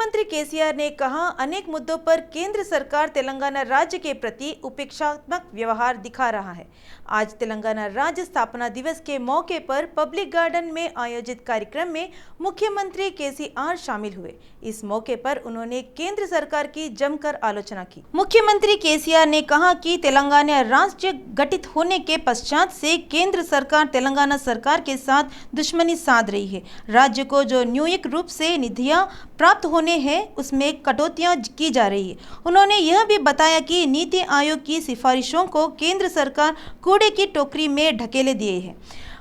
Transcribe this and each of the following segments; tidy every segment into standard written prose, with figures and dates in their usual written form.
मुख्यमंत्री केसीआर ने कहा, अनेक मुद्दों पर केंद्र सरकार तेलंगाना राज्य के प्रति उपेक्षात्मक व्यवहार दिखा रहा है। आज तेलंगाना राज्य स्थापना दिवस के मौके पर पब्लिक गार्डन में आयोजित कार्यक्रम में मुख्यमंत्री केसीआर शामिल हुए। इस मौके पर उन्होंने केंद्र सरकार की जमकर आलोचना की। मुख्यमंत्री केसीआर ने कहा कि तेलंगाना राज्य गठित होने के पश्चात से केंद्र सरकार तेलंगाना सरकार के साथ दुश्मनी साध रही है। राज्य को जो न्यूयिक रूप से निधियां प्राप्त होने हैं उसमें कटौतियां की जा रही है। उन्होंने यह भी बताया कि नीति आयोग की सिफारिशों को केंद्र सरकार कूड़े की टोकरी में ढकेले दिए है।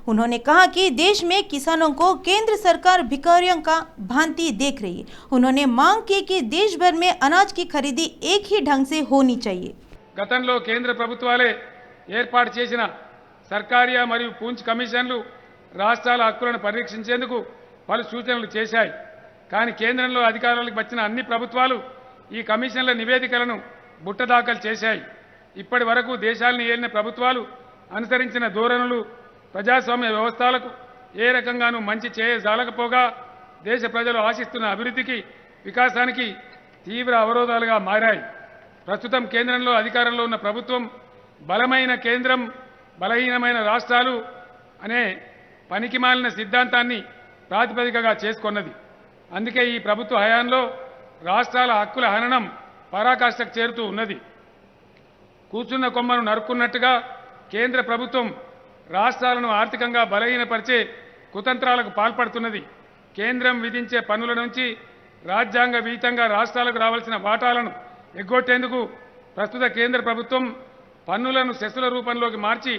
उन्होंने कहा कि देश में किसानों को केंद्र सरकार भिखारियों का भांति देख रही है। उन्होंने मांग की कि देश भर में अनाज की खरीदी एक ही ढंग से होनी चाहिए। గతంలో కేంద్ర ప్రభుత్వాలే ఏర్పాటు చేసిన సర్కారియా మరియు పూంచ్ కమిషన్లు రాష్ట్రాల హక్కులను పరీక్షించేందుకు పలు సూచనలు చేశాయి. కానీ కేంద్రంలో అధికారాలకు వచ్చిన అన్ని ప్రభుత్వాలు ఈ కమిషన్ల నివేదికలను బుట్టదాఖలు చేశాయి. ఇప్పటి వరకు దేశాలను ఏలిన ప్రభుత్వాలు అనుసరించిన ధోరణులు ప్రజాస్వామ్య వ్యవస్థలకు ఏ రకంగానూ మంచి చేయజాలకపోగా దేశ ప్రజలు ఆశిస్తున్న అభివృద్ధికి వికాసానికి తీవ్ర అవరోధాలుగా మారాయి. ప్రస్తుతం కేంద్రంలో అధికారంలో ఉన్న ప్రభుత్వం బలమైన కేంద్రం బలహీనమైన రాష్ట్రాలు అనే పనికిమాలిన సిద్ధాంతాన్ని ప్రాతిపదికగా చేసుకున్నది. అందుకే ఈ ప్రభుత్వ హయాంలో రాష్ట్రాల హక్కుల హననం పరాకాష్ఠకు చేరుతూ ఉన్నది. కూర్చున్న కొమ్మను నరుక్కున్నట్టుగా కేంద్ర ప్రభుత్వం రాష్ట్రాలను ఆర్థికంగా బలహీనపరిచే కుతంత్రాలకు పాల్పడుతున్నది. కేంద్రం విధించే పన్నుల నుంచి రాజ్యాంగ విహితంగా రాష్ట్రాలకు రావాల్సిన వాటాలను ఎగ్గొట్టేందుకు ప్రస్తుత కేంద్ర ప్రభుత్వం పన్నులను సెస్సుల రూపంలోకి మార్చి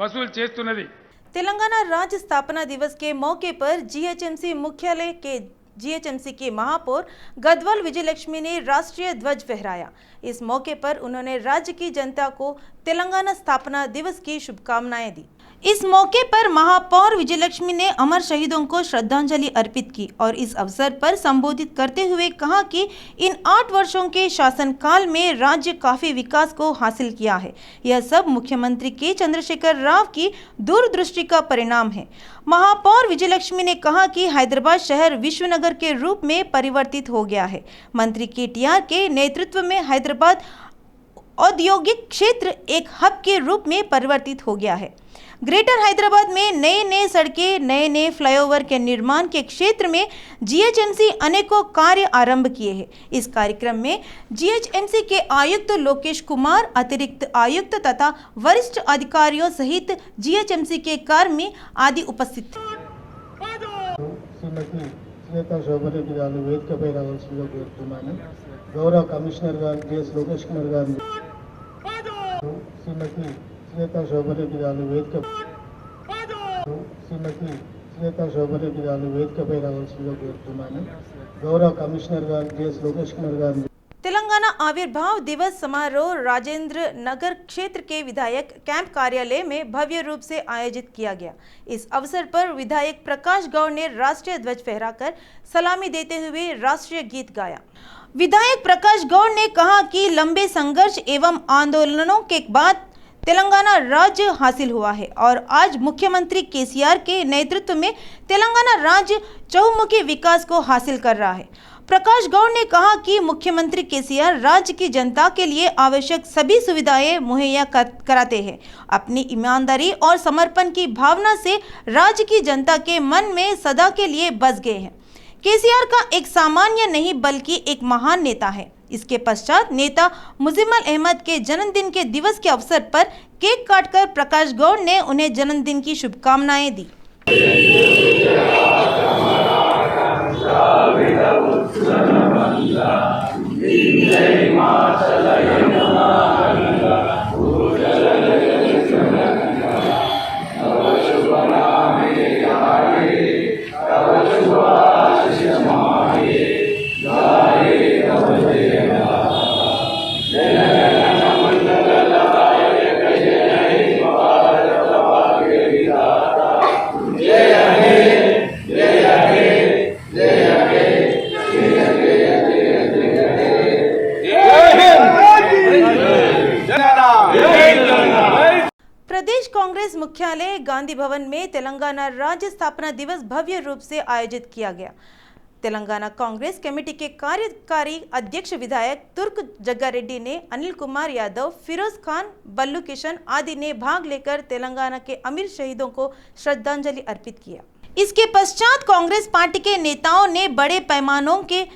వసూలు చేస్తున్నది. तेलंगाना राज्य स्थापना दिवस के मौके पर जीएचएमसी मुख्यालय के जीएचएमसी की महापौर गदवाल विजयलक्ष्मी ने राष्ट्रीय ध्वज फहराया। इस मौके पर उन्होंने राज्य की जनता को तेलंगाना स्थापना दिवस की शुभकामनाएं दी। इस मौके पर महापौर विजयलक्ष्मी ने अमर शहीदों को श्रद्धांजलि अर्पित की और इस अवसर पर संबोधित करते हुए कहा कि इन 8 वर्षों के शासनकाल में राज्य काफी विकास को हासिल किया है। यह सब मुख्यमंत्री के चंद्रशेखर राव की दूरदृष्टि का परिणाम है। महापौर विजयलक्ष्मी ने कहा कि हैदराबाद शहर विश्वनगर के रूप में परिवर्तित हो गया है। मंत्री केटीआर के नेतृत्व में हैदराबाद औद्योगिक क्षेत्र एक हब के रूप में परिवर्तित हो गया है। ग्रेटर हैदराबाद में नए नए सड़कें, नए नए फ्लाईओवर के निर्माण के क्षेत्र में जीएचएमसी अनेकों कार्य आरंभ किए हैं। इस कार्यक्रम में जीएचएमसी के आयुक्त लोकेश कुमार, अतिरिक्त आयुक्त तथा वरिष्ठ अधिकारियों सहित जीएचएमसी के कर्मी आदि उपस्थित थे। गौरव कमिश्नर गाరు జిఎస్ లోకేష్ కుమార్ గారు శ్రీమతి శ్వేతా శోభరెడ్డి గారు వేదికపై రావాల్సిందిగా కోరుతున్నాను. గౌరవ కమిషనర్ గారు జిఎస్ లోకేష్ కుమార్ గారు तेलंगाना आविर्भाव दिवस समारोह राजेंद्र नगर क्षेत्र के विधायक कैंप कार्यालय में भव्य रूप से आयोजित किया गया। इस अवसर पर विधायक प्रकाश गौड़ ने राष्ट्रीय ध्वज फहराकर सलामी देते हुए राष्ट्रीय गीत गाया। विधायक प्रकाश गौड़ ने कहा कि लंबे संघर्ष एवं आंदोलनों के बाद तेलंगाना राज्य हासिल हुआ है और आज मुख्यमंत्री केसीआर के नेतृत्व में तेलंगाना राज्य चहुमुखी विकास को हासिल कर रहा है। प्रकाश गौड़ ने कहा कि मुख्यमंत्री केसीआर राज्य की जनता के लिए आवश्यक सभी सुविधाएं मुहैया कराते हैं। अपनी ईमानदारी और समर्पण की भावना से राज्य की जनता के मन में सदा के लिए बस गए हैं। केसीआर का एक सामान्य नहीं बल्कि एक महान नेता है। इसके पश्चात नेता मुजिम्मल अहमद के जन्मदिन के दिवस के अवसर पर केक काटकर प्रकाश गौड़ ने उन्हें जन्मदिन की शुभकामनाएं दी। प्रदेश कांग्रेस मुख्यालय गांधी भवन में तेलंगाना राज्य स्थापना दिवस भव्य रूप से आयोजित किया गया। तेलंगाना कांग्रेस कमेटी के कार्यकारी अध्यक्ष विधायक तुर्क जग्गारेड्डी ने अनिल कुमार यादव, फिरोज खान, बल्लू किशन आदि ने भाग लेकर तेलंगाना के अमीर शहीदों को श्रद्धांजलि अर्पित किया। इसके पश्चात कांग्रेस पार्टी के नेताओं ने बड़े पैमानों के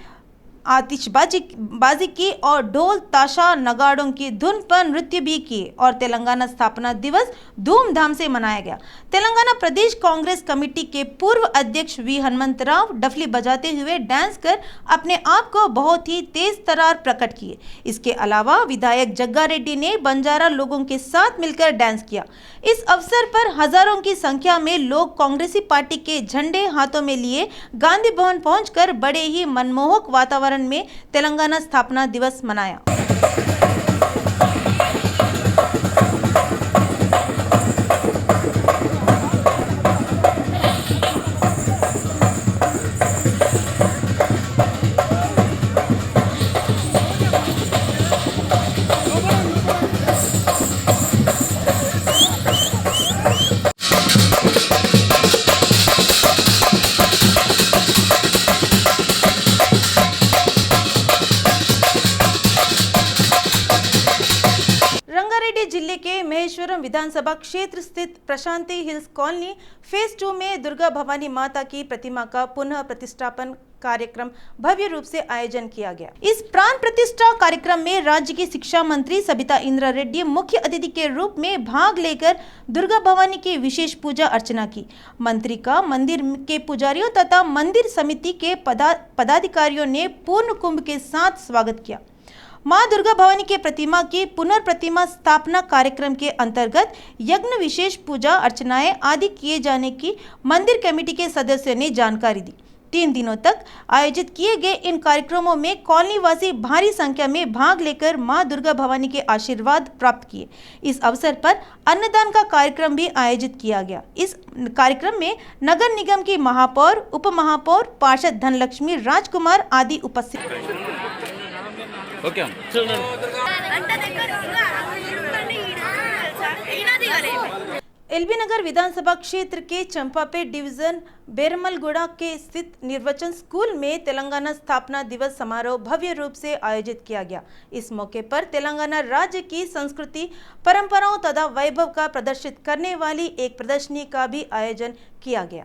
आतिशबाजी की और ढोल ताशा नगाड़ों की धुन पर नृत्य भी किए और तेलंगाना स्थापना दिवस धूमधाम से मनाया गया। तेलंगाना प्रदेश कांग्रेस कमेटी के पूर्व अध्यक्ष वी हनुमंतराव डफली बजाते हुए डांस कर अपने आप को बहुत ही तेज तरार प्रकट किए। इसके अलावा विधायक जग्गारेड्डी ने बंजारा लोगों के साथ मिलकर डांस किया। इस अवसर पर हजारों की संख्या में लोग कांग्रेसी पार्टी के झंडे हाथों में लिए गांधी भवन पहुंचकर बड़े ही मनमोहक वातावरण में तेलंगाना स्थापना दिवस मनाया। जिले के महेश्वरम विधानसभा क्षेत्र स्थित प्रशांति हिल्स कॉलोनी फेज 2 में दुर्गा भवानी माता की प्रतिमा का पुनः प्रतिष्ठापन कार्यक्रम भव्य रूप से आयोजन किया गया। इस प्राण प्रतिष्ठा कार्यक्रम में राज्य की शिक्षा मंत्री सबिता इंद्रा रेड्डी मुख्य अतिथि के रूप में भाग लेकर दुर्गा भवानी की विशेष पूजा अर्चना की। मंत्री का मंदिर के पुजारियों तथा मंदिर समिति के पदाधिकारियों ने पूर्ण कुंभ के साथ स्वागत किया। मां दुर्गा भवानी के प्रतिमा की पुनर्प्रतिमा स्थापना कार्यक्रम के अंतर्गत यज्ञ, विशेष पूजा अर्चनाएं आदि किए जाने की मंदिर कमेटी के सदस्यों ने जानकारी दी। 3 दिनों तक आयोजित किए गए इन कार्यक्रमों में कॉलोनी वासी भारी संख्या में भाग लेकर मां दुर्गा भवानी के आशीर्वाद प्राप्त किए। इस अवसर पर अन्नदान का कार्यक्रम भी आयोजित किया गया। इस कार्यक्रम में नगर निगम की महापौर, उप महापौर, पार्षद धनलक्ष्मी राजकुमार आदि उपस्थित। ओके एलबी नगर विधानसभा क्षेत्र के चंपापेट डिवीजन बेरमलगुड़ा के स्थित निर्वचन स्कूल में तेलंगाना स्थापना दिवस समारोह भव्य रूप से आयोजित किया गया। इस मौके पर तेलंगाना राज्य की संस्कृति, परंपराओं तथा वैभव का प्रदर्शित करने वाली एक प्रदर्शनी का भी आयोजन किया गया।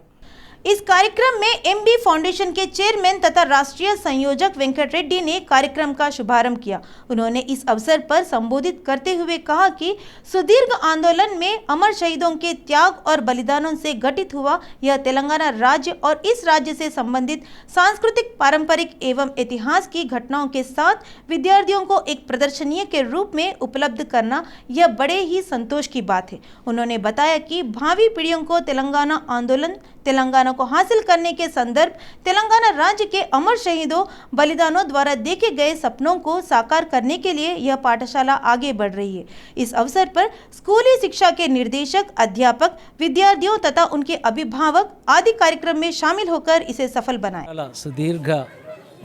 इस कार्यक्रम में एमबी फाउंडेशन के चेयरमैन तथा राष्ट्रीय संयोजक वेंकट रेड्डी ने कार्यक्रम का शुभारंभ किया। उन्होंने इस अवसर पर संबोधित करते हुए कहा कि सुदीर्घ आंदोलन में अमर शहीदों के त्याग और बलिदानों से गठित हुआ यह तेलंगाना राज्य और इस राज्य से संबंधित सांस्कृतिक, पारंपरिक एवं इतिहास की घटनाओं के साथ विद्यार्थियों को एक प्रदर्शनी के रूप में उपलब्ध करना यह बड़े ही संतोष की बात है। उन्होंने बताया कि भावी पीढ़ियों को तेलंगाना आंदोलन, तेलंगाना को हासिल करने के संदर्भ, तेलंगाना राज्य के अमर शहीदों, बलिदानों द्वारा देखे गए सपनों को साकार करने के लिए यह पाठशाला आगे बढ़ रही है। इस अवसर पर स्कूली शिक्षा के निर्देशक, अध्यापक, विद्यार्थियों तथा उनके अभिभावक आदि कार्यक्रम में शामिल होकर इसे सफल बनाए। सुदीर्घ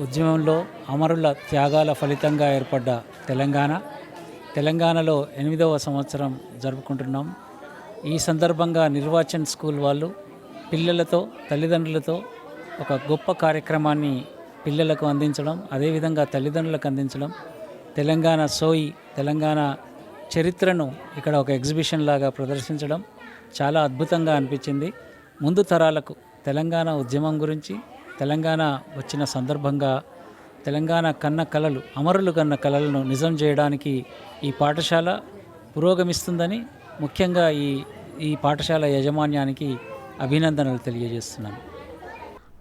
ఉద్యమంలో అమరుల త్యాగాల ఫలితంగా ఏర్పడ్డ తెలంగాణలో 8వ సంవత్సరం జరుపుకుంటున్నాం। ఈ సందర్భంగా నిర్వాచన్ స్కూల్ వాళ్ళు పిల్లలతో, తల్లిదండ్రులతో ఒక గొప్ప కార్యక్రమాన్ని పిల్లలకు అందించడం, అదేవిధంగా తల్లిదండ్రులకు అందించడం, తెలంగాణ సోయి, తెలంగాణ చరిత్రను ఇక్కడ ఒక ఎగ్జిబిషన్ లాగా ప్రదర్శించడం చాలా అద్భుతంగా అనిపించింది। ముందు తరాలకు తెలంగాణ ఉద్యమం గురించి, తెలంగాణ వచ్చిన సందర్భంగా తెలంగాణ కన్న కలలు, అమరులు కన్న కలలను నిజం చేయడానికి ఈ పాఠశాల పురోగమిస్తుందని ముఖ్యంగా ఈ పాఠశాల యాజమాన్యానికి అభినందనలు తెలియజేస్తున్నాను।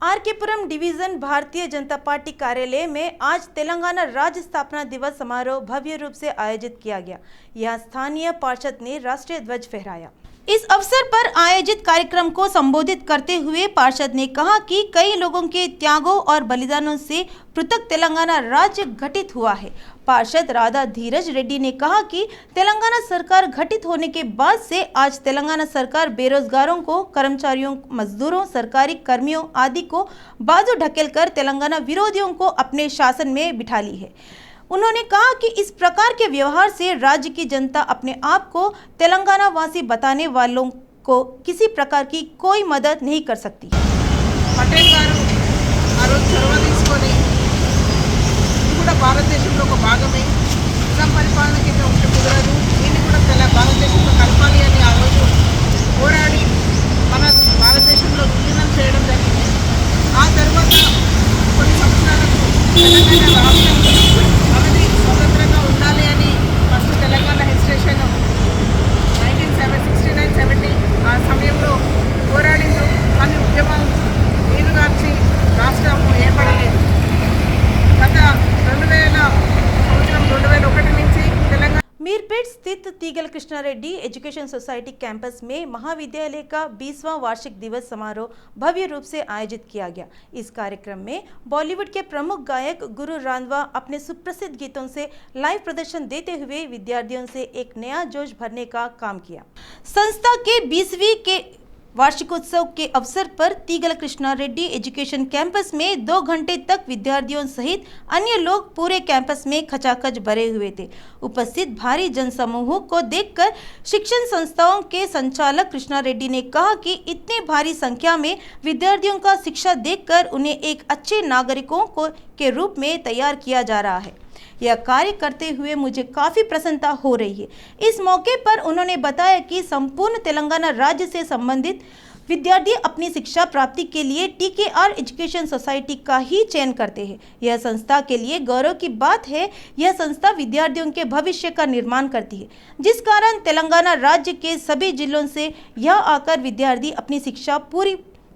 आरकेपुरम डिवीजन भारतीय जनता पार्टी कार्यालय में आज तेलंगाना राज्य स्थापना दिवस समारोह भव्य रूप से आयोजित किया गया। यहां स्थानीय पार्षद ने राष्ट्रीय ध्वज फहराया। इस अवसर पर आयोजित कार्यक्रम को संबोधित करते हुए पार्षद ने कहा कि कई लोगों के त्यागों और बलिदानों से पृथक तेलंगाना राज्य गठित हुआ है। पार्षद राधा धीरज रेड्डी ने कहा कि तेलंगाना सरकार गठित होने के बाद से आज तेलंगाना सरकार बेरोजगारों को, कर्मचारियों, मजदूरों, सरकारी कर्मियों आदि को बाजू ढकेलकर तेलंगाना विरोधियों को अपने शासन में बिठा ली है। उन्होंने कहा कि इस प्रकार के व्यवहार से राज्य की जनता अपने आप को तेलंगाना वासी बताने वालों को किसी प्रकार की कोई मदद नहीं कर सकती। पटेल गारू భారతదేశంలో ఒక భాగమే. నిజాం పరిపాలన కింద ఉంటే కుదరదు, దీన్ని కూడా భారతదేశంలో కలపాలి అని ఆ రోజు పోరాడి మన భారతదేశంలో విలీనం చేయడం జరిగింది. ఆ తర్వాత కొన్ని సంవత్సరాలకు తెలంగాణ రాష్ట్రం మనది స్వతంత్రంగా ఉండాలి అని ఫస్ట్ తెలంగాణ హెజిటేషన్ 1969-70 ఆ సమయంలో పోరాడింది. కానీ ఉద్యమం నీరుగార్చి రాష్ట్రం ఏర్పడలేదు. గత 2001 నుంచి తెలంగాణ मीरपेट स्थित तीगल कृष्णारेड्डी एजुकेशन सोसाइटी कैंपस में महाविद्यालय का 20वां वार्षिक दिवस समारोह भव्य रूप से आयोजित किया गया। इस कार्यक्रम में बॉलीवुड के प्रमुख गायक गुरु रांधवा अपने सुप्रसिद्ध गीतों से लाइव प्रदर्शन देते हुए विद्यार्थियों से एक नया जोश भरने का काम किया। संस्था के 20वीं के वार्षिकोत्सव के अवसर पर तीगल कृष्णारेड्डी एजुकेशन कैंपस में 2 घंटे तक विद्यार्थियों सहित अन्य लोग पूरे कैंपस में खचाखच भरे हुए थे। उपस्थित भारी जनसमूह को देखकर शिक्षण संस्थाओं के संचालक कृष्णारेड्डी ने कहा कि इतने भारी संख्या में विद्यार्थियों का शिक्षा देखकर उन्हें एक अच्छे नागरिकों के रूप में तैयार किया जा रहा है। यह कार्य करते हुए मुझे काफ़ी प्रसन्नता हो रही है। इस मौके पर उन्होंने बताया कि संपूर्ण तेलंगाना राज्य से संबंधित विद्यार्थी अपनी शिक्षा प्राप्ति के लिए TKR एजुकेशन सोसाइटी का ही चयन करते हैं। यह संस्था के लिए गौरव की बात है। यह संस्था विद्यार्थियों के भविष्य का निर्माण करती है, जिस कारण तेलंगाना राज्य के सभी जिलों से यहाँ आकर विद्यार्थी अपनी शिक्षा पूरी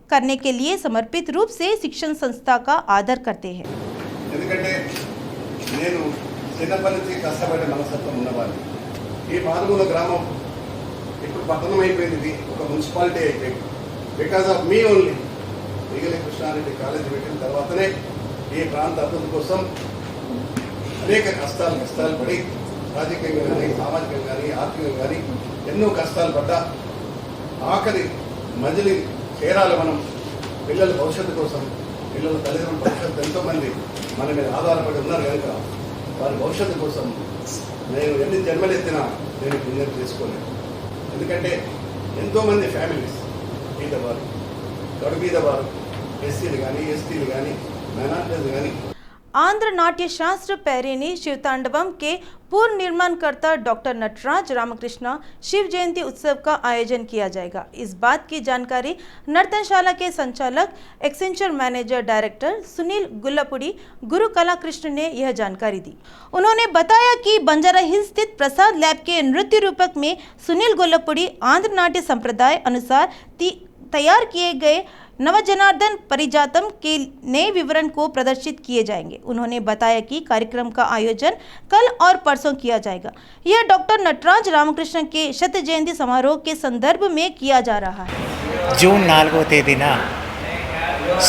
करने के लिए समर्पित रूप से शिक्षण संस्था का आदर करते हैं। నేను చిన్నప్పటి నుంచి కష్టపడే మనస్తత్వం ఉన్నవాడిని. ఈ మారుమూల గ్రామం ఇప్పుడు పట్టణం అయిపోయింది, ఒక మున్సిపాలిటీ అయిపోయింది. బికాజ్ ఆఫ్ మీ ఓన్లీ తీగల కృష్ణారెడ్డి కాలేజీ పెట్టిన తర్వాతనే ఈ ప్రాంత అభివృద్ధి కోసం అనేక కష్టాలు పడి రాజకీయంగా కానీ సామాజికంగా కానీ ఆర్థికంగా కానీ ఎన్నో కష్టాలు పడ్డా ఆఖరి మజిలి చేరాలి మనం పిల్లల భవిష్యత్తు కోసం. పిల్లల తల్లిదండ్రుల భవిష్యత్తు ఎంతోమంది మన మీద ఆధారపడి ఉన్నారు కనుక వారి భవిష్యత్తు కోసం నేను ఎన్ని జన్మలెత్తినా నేను పుణ్యం చేసుకోలేను. ఎందుకంటే ఎంతోమంది ఫ్యామిలీస్ బీదవారు, గడు బీదవారు, ఎస్సీలు కానీ ఎస్టీలు కానీ మైనార్టీలు కానీ आंध्र नाट्य शास्त्र पैरेनी शिवतांडवम के पूर्व निर्माणकर्ता डॉक्टर नटराज रामकृष्ण शिव जयंती उत्सव का आयोजन किया जाएगा। इस बात की जानकारी नर्तनशाला के संचालक एक्सेंचर मैनेजर डायरेक्टर सुनील गुल्लापुड़ी गुरु कला कृष्ण ने यह जानकारी दी। उन्होंने बताया कि बंजारा हिल स्थित प्रसाद लैब के नृत्य रूपक में सुनील गुल्लापुड़ी आंध्र नाट्य संप्रदाय अनुसार तैयार किए गए नवजनार्दन परिजातम के नए विवरण को प्रदर्शित किए जाएंगे। उन्होंने बताया कि कार्यक्रम का आयोजन कल और परसों किया जाएगा। यह डॉक्टर नटराज रामकृष्ण के शत जयंती समारोह के संदर्भ में किया जा रहा है। जून 4వ తేదీన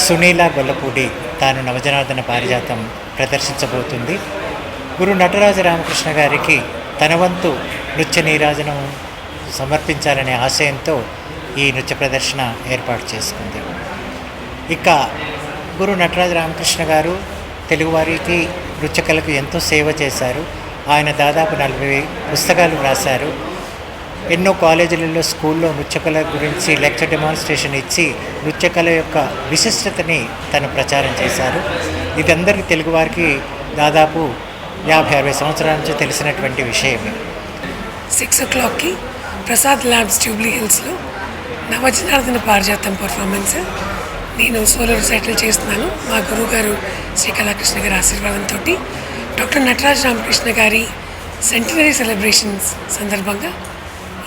సునీల గొల్లపూడి తాను నవజనార్దన పారిజాతం ప్రదర్శించబోతుంది. గురు నటరాజ రామకృష్ణ గారికి తన వంతు నృత్య నీరాజనం సమర్పించాలనే ఆశయంతో ఈ నృత్య ప్రదర్శన ఏర్పాటు చేసుకుంది. ఇక గురు నటరాజ రామకృష్ణ గారు తెలుగువారికి నృత్యకళకు ఎంతో సేవ చేశారు. ఆయన దాదాపు 40 పుస్తకాలు రాశారు. ఎన్నో కాలేజీలలో స్కూల్లో నృత్యకళ గురించి లెక్చర్ డెమాన్స్ట్రేషన్ ఇచ్చి నృత్యకళ యొక్క విశిష్టతని తను ప్రచారం చేశారు. ఇది అందరికీ తెలుగువారికి దాదాపు 50-60 సంవత్సరాల నుంచి తెలిసినటువంటి విషయమే. 6 o'clockకి ప్రసాద్ ల్యాబ్స్ జూబ్లీ హిల్స్లో నవజనార్దన పారిజాతం పర్ఫార్మెన్స్ నేను సోలో రిసైటల్ చేస్తున్నాను. మా గురువుగారు శ్రీ కళాకృష్ణ గారి ఆశీర్వాదంతో డాక్టర్ నటరాజ్ రామకృష్ణ గారి సెంటినరీ సెలబ్రేషన్స్ సందర్భంగా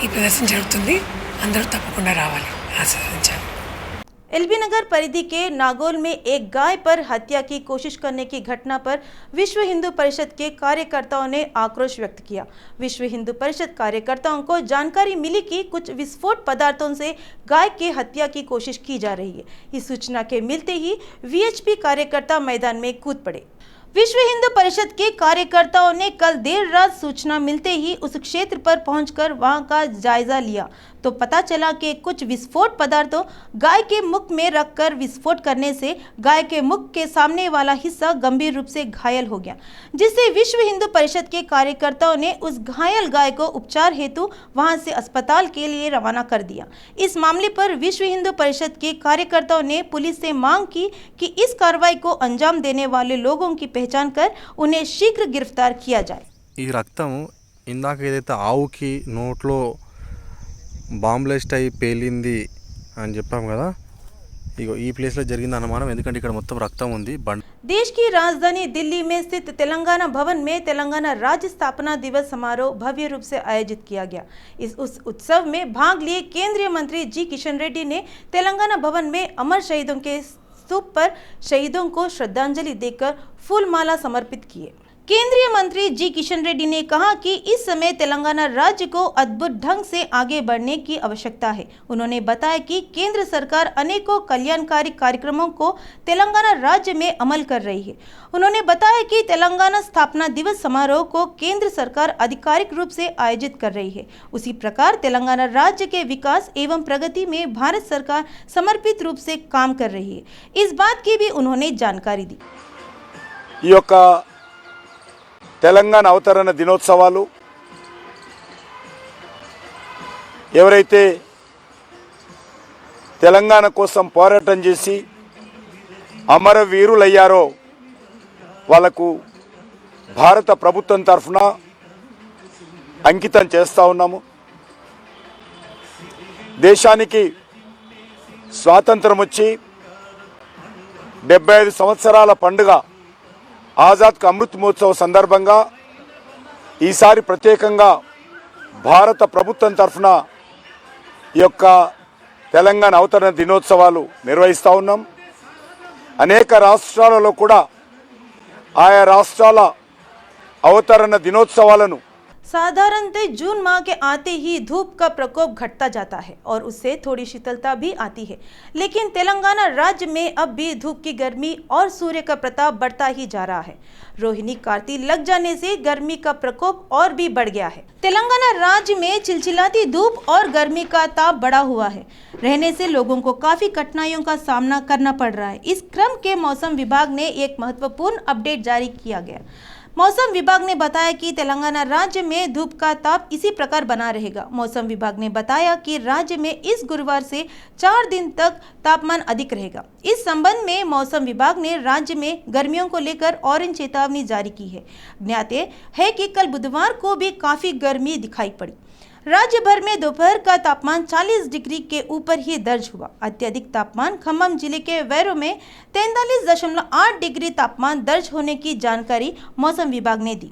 ఈ ప్రదర్శన జరుగుతుంది. అందరూ తప్పకుండా రావాలి, ఆశీర్వదించాలి. एलबी नगर परिधि के नागौल में एक गाय पर हत्या की कोशिश करने की घटना पर विश्व हिंदू परिषद के कार्यकर्ताओं ने आक्रोश व्यक्त किया। विश्व हिंदू परिषद कार्यकर्ताओं को जानकारी मिली कि कुछ विस्फोट पदार्थों से गाय की हत्या की कोशिश की जा रही है। इस सूचना के मिलते ही वीएचपी कार्यकर्ता मैदान में कूद पड़े। विश्व हिंदू परिषद के कार्यकर्ताओं ने कल देर रात सूचना मिलते ही उस क्षेत्र पर पहुंचकर वहां का जायजा लिया। तो पता चला कि कुछ विस्फोट पदार्थों गाय के मुख में रखकर विस्फोट करने से गाय के मुख के सामने वाला हिस्सा गंभीर रूप से घायल हो गया, जिससे विश्व हिंदू परिषद के कार्यकर्ताओं ने उस घायल गाय को उपचार हेतु वहां से अस्पताल के लिए रवाना कर दिया। इस मामले पर विश्व हिंदू परिषद के कार्यकर्ताओं ने पुलिस से मांग की कि इस कार्रवाई को अंजाम देने वाले लोगों की पहचान कर उन्हें शीघ्र गिरफ्तार किया जाए। ఈ రక్తం ఇందాక ఏదైతే ఆవుకి నోట్లో బాంబ్లాస్ట్ అయి పేలింది అని చెప్పాం కదా, ఇగో ఈ ప్లేస్లో జరిగింది అనుమానం, ఎందుకంటే ఇక్కడ మొత్తం రక్తం ఉంది। देश की राजधानी दिल्ली में स्थित तेलंगाना भवन में तेलंगाना राज्य स्थापना दिवस समारोह भव्य रूप से आयोजित किया गया। उस उत्सव में भाग लिए केंद्रीय मंत्री जी किशन रेड्डी ने तेलंगाना भवन में अमर शहीदों के स्तूप पर शहीदों को श्रद्धांजलि देकर फूलमाला समर्पित किए। केंद्रीय मंत्री जी किशन रेड्डी ने कहा कि इस समय तेलंगाना राज्य को अद्भुत ढंग से आगे बढ़ने की आवश्यकता है। उन्होंने बताया कि केंद्र सरकार अनेकों कल्याणकारी कार्यक्रमों को तेलंगाना राज्य में अमल कर रही है। उन्होंने बताया कि तेलंगाना स्थापना दिवस समारोह को केंद्र सरकार आधिकारिक रूप से आयोजित कर रही है। उसी प्रकार तेलंगाना राज्य के विकास एवं प्रगति में भारत सरकार समर्पित रूप से काम कर रही है। इस बात की भी उन्होंने जानकारी दी। తెలంగాణ అవతరణ దినోత్సవాలు ఎవరైతే తెలంగాణ కోసం పోరాటం చేసి అమరవీరులయ్యారో వాళ్ళకు భారత ప్రభుత్వం తరఫున అంకితం చేస్తా ఉన్నాము। దేశానికి స్వాతంత్రం వచ్చి 75 సంవత్సరాల పండుగ ఆజాద్ కా అమృత్ మహోత్సవ్ సందర్భంగా ఈసారి ప్రత్యేకంగా భారత ప్రభుత్వం తరఫున ఈ యొక్క తెలంగాణ అవతరణ దినోత్సవాలు నిర్వహిస్తూ ఉన్నాం। అనేక రాష్ట్రాలలో కూడా ఆయా రాష్ట్రాల అవతరణ దినోత్సవాలను साधारणतः जून माह के आते ही धूप का प्रकोप घटता जाता है और उससे थोड़ी शीतलता भी आती है, लेकिन तेलंगाना राज्य में अब भी धूप की गर्मी और सूर्य का प्रताप बढ़ता ही जा रहा है। रोहिणी कार्तिक लग जाने से गर्मी का प्रकोप और भी बढ़ गया है। तेलंगाना राज्य में चिलचिलाती धूप और गर्मी का ताप बढ़ा हुआ है, रहने से लोगों को काफी कठिनाइयों का सामना करना पड़ रहा है। इस क्रम के मौसम विभाग ने एक महत्वपूर्ण अपडेट जारी किया गया। मौसम विभाग ने बताया कि तेलंगाना राज्य में धूप का ताप इसी प्रकार बना रहेगा। मौसम विभाग ने बताया कि राज्य में इस गुरुवार से 4 दिन तक तापमान अधिक रहेगा। इस संबंध में मौसम विभाग ने राज्य में गर्मियों को लेकर ऑरेंज चेतावनी जारी की है। ज्ञात है कि कल बुधवार को भी काफी गर्मी दिखाई पड़ी। राज्य भर में दोपहर का तापमान 40 डिग्री के ऊपर ही दर्ज हुआ। अत्यधिक तापमान खम्मम जिले के वैरो में 43.8 डिग्री तापमान दर्ज होने की जानकारी मौसम विभाग ने दी।